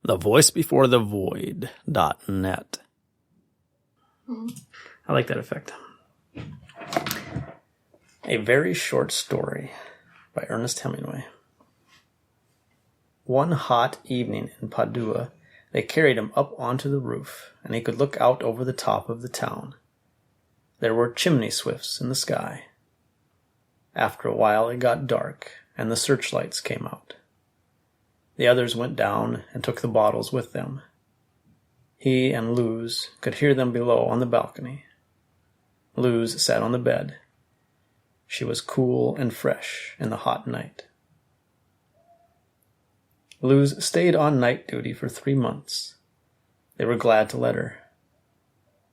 thevoicebeforethevoid.net. I like that effect. A Very Short Story by Ernest Hemingway. One hot evening in Padua, they carried him up onto the roof, and he could look out over the top of the town. There were chimney swifts in the sky. After a while it got dark, and the searchlights came out. The others went down and took the bottles with them. He and Luz could hear them below on the balcony. Luz sat on the bed. She was cool and fresh in the hot night. Luz stayed on night duty for 3 months. They were glad to let her.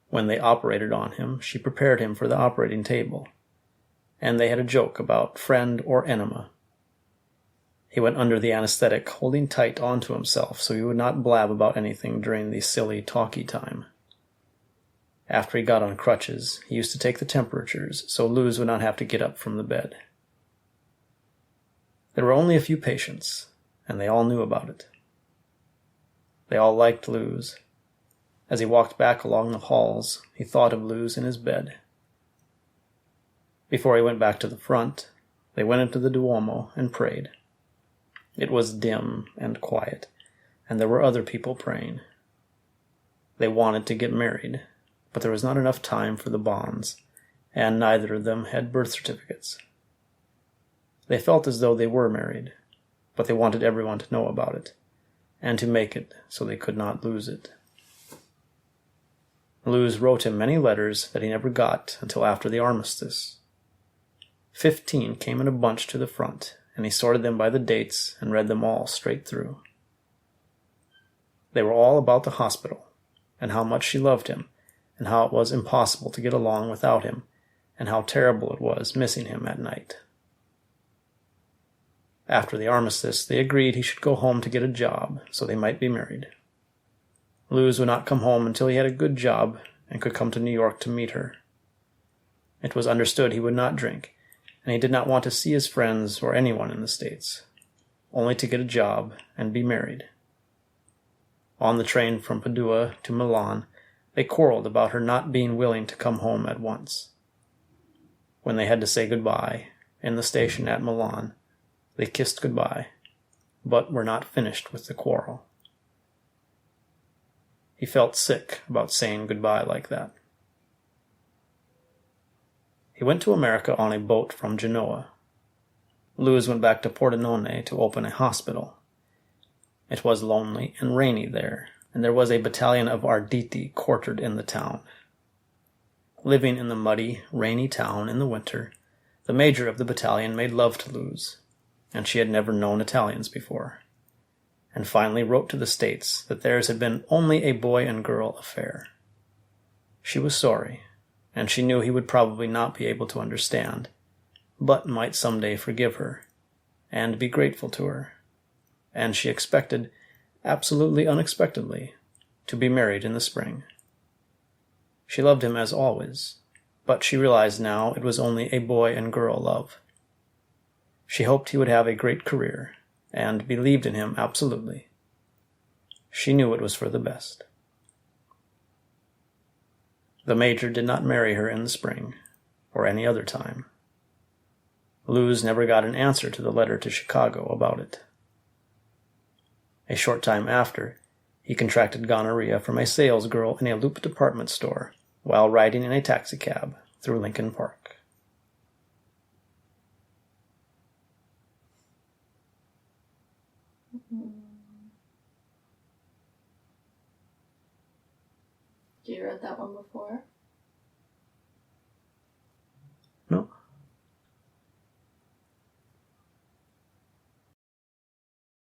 When they operated on him, she prepared him for the operating table, and they had a joke about friend or enema. He went under the anesthetic, holding tight onto himself so he would not blab about anything during the silly talky time. After he got on crutches, he used to take the temperatures so Luz would not have to get up from the bed. There were only a few patients, and they all knew about it. They all liked Luz. As he walked back along the halls, he thought of Luz in his bed. Before he went back to the front, they went into the Duomo and prayed. It was dim and quiet, and there were other people praying. They wanted to get married, but there was not enough time for the bonds, and neither of them had birth certificates. They felt as though they were married, but they wanted everyone to know about it, and to make it so they could not lose it. Luz wrote him many letters that he never got until after the armistice. 15 came in a bunch to the front, and he sorted them by the dates and read them all straight through. They were all about the hospital, and how much she loved him, and how it was impossible to get along without him, and how terrible it was missing him at night. After the armistice, they agreed he should go home to get a job so they might be married. Luz would not come home until he had a good job and could come to New York to meet her. It was understood he would not drink, and he did not want to see his friends or anyone in the States, only to get a job and be married. On the train from Padua to Milan, they quarreled about her not being willing to come home at once. When they had to say goodbye, in the station at Milan, they kissed goodbye, but were not finished with the quarrel. He felt sick about saying goodbye like that. He went to America on a boat from Genoa. Luz went back to Pordenone to open a hospital. It was lonely and rainy there, and there was a battalion of Arditi quartered in the town. Living in the muddy, rainy town in the winter, the major of the battalion made love to Luz, and she had never known Italians before, and finally wrote to the States that theirs had been only a boy and girl affair. She was sorry, and she knew he would probably not be able to understand, but might someday forgive her, and be grateful to her, and she expected, absolutely unexpectedly, to be married in the spring. She loved him as always, but she realized now it was only a boy and girl love. She hoped he would have a great career, and believed in him absolutely. She knew it was for the best. The major did not marry her in the spring, or any other time. Luz never got an answer to the letter to Chicago about it. A short time after, he contracted gonorrhea from a salesgirl in a Loop department store while riding in a taxicab through Lincoln Park. You read that one before?